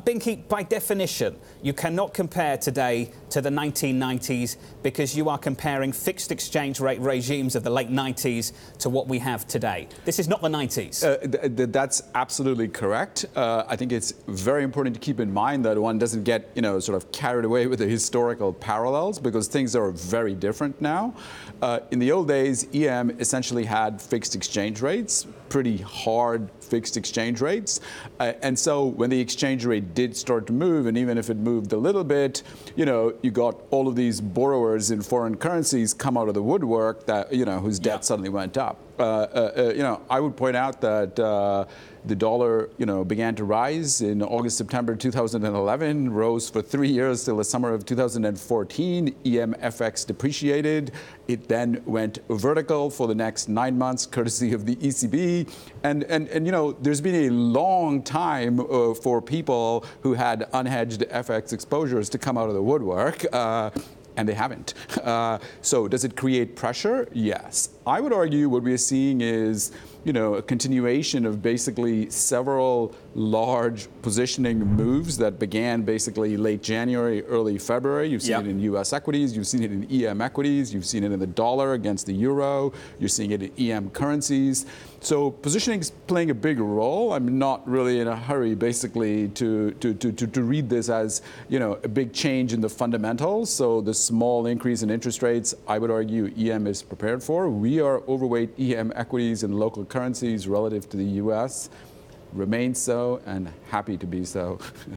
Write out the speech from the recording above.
Binky, by definition, you cannot compare today to the 1990s because you are comparing fixed exchange rate regimes of the late 90s to what we have today. This is not the 90s. That's absolutely correct. I think it's very important to keep in mind that one doesn't get, sort of carried away with the historical parallels because things are very different now. In the old days, EM essentially had fixed exchange rates, pretty hard fixed exchange rates. And so when the exchange rate did start to move, and even if it moved a little bit, you got all of these borrowers in foreign currencies come out of the woodwork that, whose debt suddenly went up. I would point out that the dollar, began to rise in August, September 2011, rose for 3 years till the summer of 2014. EMFX depreciated. It then went vertical for the next 9 months, courtesy of the ECB. And there's been a long time for people who had unhedged FX exposures to come out of the woodwork. And they haven't. So does it create pressure? Yes. I would argue what we're seeing is, a continuation of basically several large positioning moves that began basically late January, early February. You've seen it in U.S. equities. You've seen it in EM equities. You've seen it in the dollar against the euro. You're seeing it in EM currencies. So positioning is playing a big role. I'm not really in a hurry, basically, to read this as, a big change in the fundamentals. So the small increase in interest rates, I would argue EM is prepared for. We are overweight EM equities and local currencies relative to the U.S. Remain so, and happy to be so.